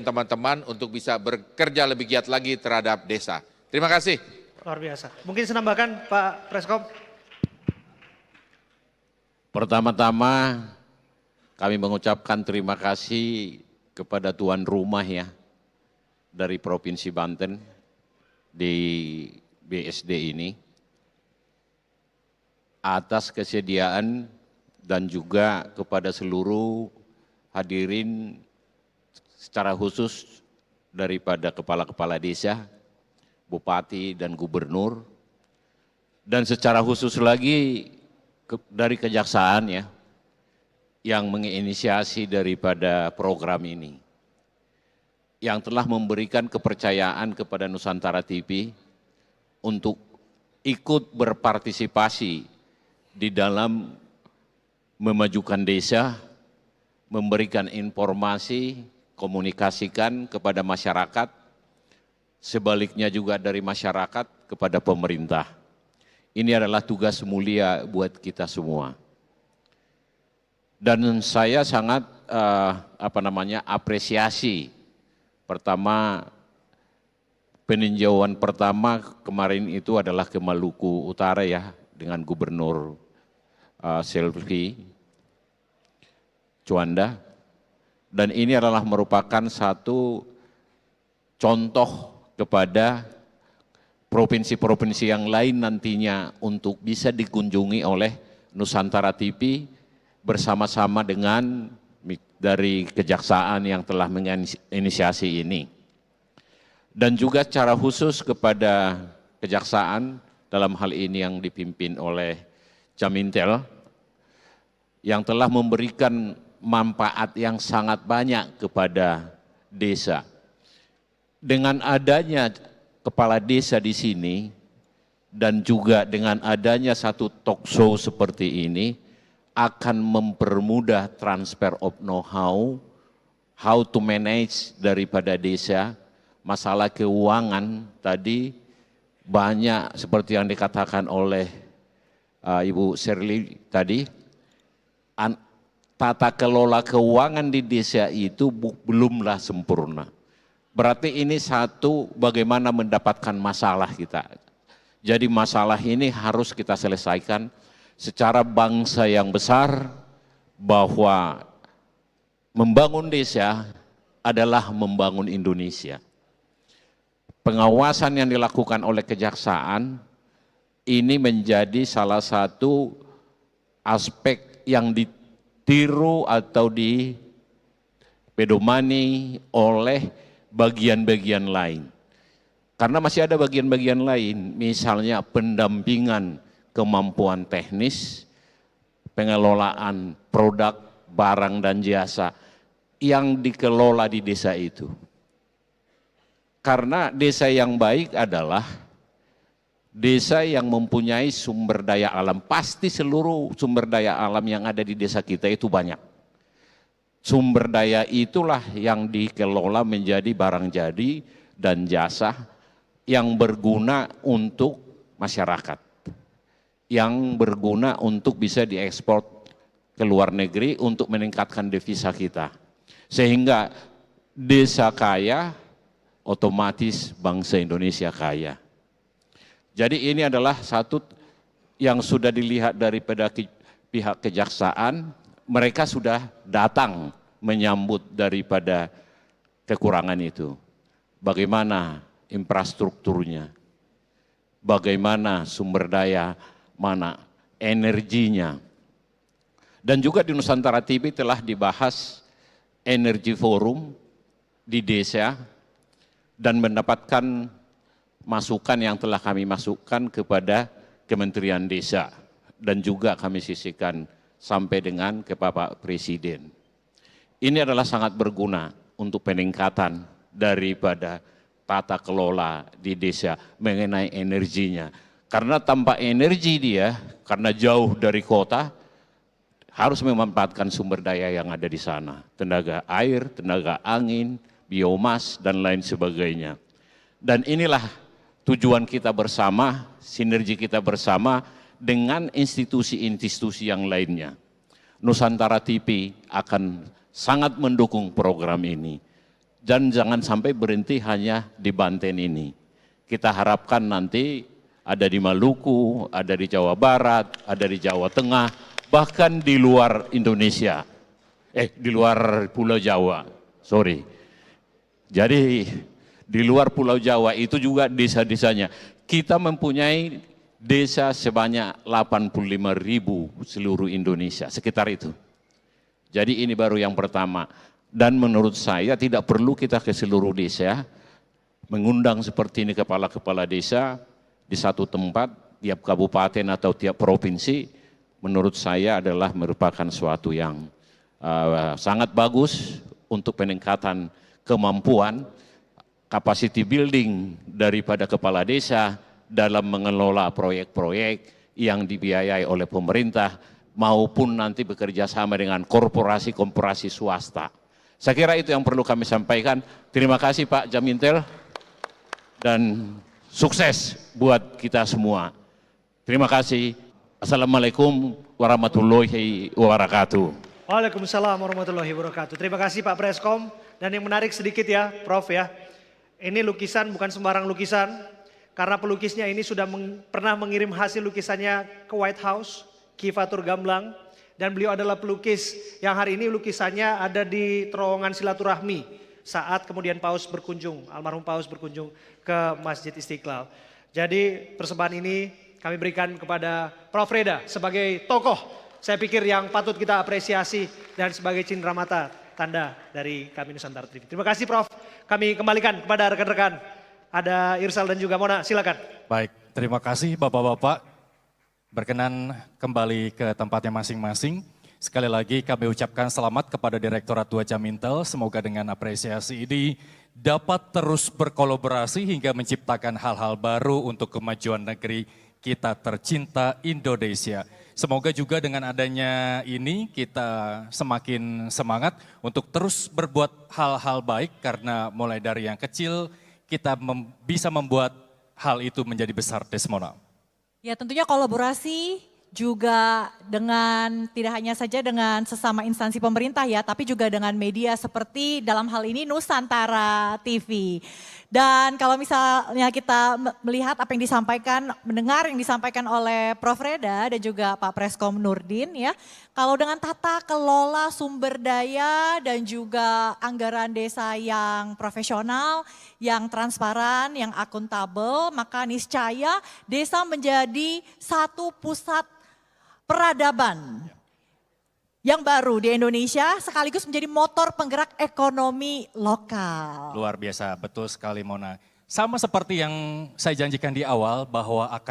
teman-teman untuk bisa bekerja lebih giat lagi terhadap desa. Terima kasih. Luar biasa. Mungkin saya nambahkan Pak Preskom. Pertama-tama kami mengucapkan terima kasih kepada tuan rumah ya dari Provinsi Banten di BSD ini atas kesediaan dan juga kepada seluruh hadirin secara khusus daripada kepala-kepala desa, bupati dan gubernur, dan secara khusus lagi dari kejaksaan ya, yang menginisiasi daripada program ini, yang telah memberikan kepercayaan kepada Nusantara TV untuk ikut berpartisipasi di dalam memajukan desa, memberikan informasi, komunikasikan kepada masyarakat, sebaliknya juga dari masyarakat kepada pemerintah. Ini adalah tugas mulia buat kita semua. Dan saya sangat apresiasi. Pertama, peninjauan pertama kemarin itu adalah ke Maluku Utara ya, dengan Gubernur Selvi Juanda. Dan ini adalah merupakan satu contoh kepada provinsi-provinsi yang lain nantinya untuk bisa dikunjungi oleh Nusantara TV bersama-sama dengan dari kejaksaan yang telah menginisiasi ini. Dan juga secara khusus kepada kejaksaan dalam hal ini yang dipimpin oleh Jamintel yang telah memberikan manfaat yang sangat banyak kepada desa. Dengan adanya kepala desa di sini dan juga dengan adanya satu talk show seperti ini akan mempermudah transfer of know-how, how to manage daripada desa, masalah keuangan tadi banyak seperti yang dikatakan oleh Ibu Shirley tadi, tata kelola keuangan di desa itu belumlah sempurna. Berarti ini satu bagaimana mendapatkan masalah kita. Jadi masalah ini harus kita selesaikan secara bangsa yang besar, bahwa membangun desa adalah membangun Indonesia. Pengawasan yang dilakukan oleh kejaksaan ini menjadi salah satu aspek yang ditiru atau dipedomani oleh bagian-bagian lain. Karena masih ada bagian-bagian lain, misalnya pendampingan kemampuan teknis, pengelolaan produk, barang dan jasa yang dikelola di desa itu. Karena desa yang baik adalah desa yang mempunyai sumber daya alam. Pasti seluruh sumber daya alam yang ada di desa kita itu banyak. Sumber daya itulah yang dikelola menjadi barang jadi dan jasa yang berguna untuk masyarakat, yang berguna untuk bisa diekspor ke luar negeri untuk meningkatkan devisa kita. Sehingga desa kaya, otomatis bangsa Indonesia kaya. Jadi ini adalah satu yang sudah dilihat daripada pihak kejaksaan, mereka sudah datang menyambut daripada kekurangan itu. Bagaimana infrastrukturnya, bagaimana sumber daya, mana energinya. Dan juga di Nusantara TV telah dibahas energi forum di desa dan mendapatkan masukan yang telah kami masukkan kepada Kementerian Desa dan juga kami sisihkan sampai dengan ke Bapak Presiden. Ini adalah sangat berguna untuk peningkatan daripada tata kelola di desa mengenai energinya. Karena tanpa energi dia, karena jauh dari kota, harus memanfaatkan sumber daya yang ada di sana. Tenaga air, tenaga angin, biomas, dan lain sebagainya. Dan inilah tujuan kita bersama, sinergi kita bersama dengan institusi-institusi yang lainnya. Nusantara TV akan sangat mendukung program ini. Dan jangan sampai berhenti hanya di Banten ini. Kita harapkan nanti ada di Maluku, ada di Jawa Barat, ada di Jawa Tengah, bahkan di luar Indonesia. Di luar Pulau Jawa, sorry. Jadi di luar Pulau Jawa itu juga desa-desanya. Kita mempunyai desa sebanyak 85.000 seluruh Indonesia, sekitar itu. Jadi ini baru yang pertama. Dan menurut saya tidak perlu kita ke seluruh desa, mengundang seperti ini kepala-kepala desa di satu tempat, tiap kabupaten atau tiap provinsi, menurut saya adalah merupakan suatu yang sangat bagus untuk peningkatan kemampuan, capacity building daripada kepala desa dalam mengelola proyek-proyek yang dibiayai oleh pemerintah maupun nanti bekerja sama dengan korporasi-korporasi swasta. Saya kira itu yang perlu kami sampaikan. Terima kasih Pak Jamintel dan sukses buat kita semua. Terima kasih. Assalamualaikum warahmatullahi wabarakatuh. Waalaikumsalam warahmatullahi wabarakatuh. Terima kasih Pak Preskom. Dan yang menarik sedikit ya Prof ya. Ini lukisan bukan sembarang lukisan. Karena pelukisnya ini sudah pernah mengirim hasil lukisannya ke White House, Ki Fatur Gamblang. Dan beliau adalah pelukis yang hari ini lukisannya ada di terowongan silaturahmi saat kemudian Paus berkunjung, almarhum Paus berkunjung ke Masjid Istiqlal. Jadi persembahan ini kami berikan kepada Prof. Reda sebagai tokoh, saya pikir yang patut kita apresiasi dan sebagai cindera mata tanda dari kami Nusantara TV. Terima kasih Prof. Kami kembalikan kepada rekan-rekan. Ada Irsal dan juga Mona, silakan. Baik, terima kasih Bapak-Bapak. Berkenan kembali ke tempatnya masing-masing. Sekali lagi kami ucapkan selamat kepada Direktorat 2 Jamintel. Semoga dengan apresiasi ini dapat terus berkolaborasi hingga menciptakan hal-hal baru untuk kemajuan negeri kita tercinta Indonesia. Semoga juga dengan adanya ini kita semakin semangat untuk terus berbuat hal-hal baik karena mulai dari yang kecil kita bisa membuat hal itu menjadi besar, Desmona. Ya tentunya kolaborasi juga dengan tidak hanya saja dengan sesama instansi pemerintah ya, tapi juga dengan media seperti dalam hal ini Nusantara TV. Dan kalau misalnya kita melihat apa yang disampaikan, mendengar yang disampaikan oleh Prof. Reda dan juga Pak Preskom Nurdin ya, kalau dengan tata kelola sumber daya dan juga anggaran desa yang profesional, yang transparan, yang akuntabel, maka niscaya desa menjadi satu pusat peradaban yang baru di Indonesia sekaligus menjadi motor penggerak ekonomi lokal. Luar biasa, betul sekali Mona. Sama seperti yang saya janjikan di awal bahwa akan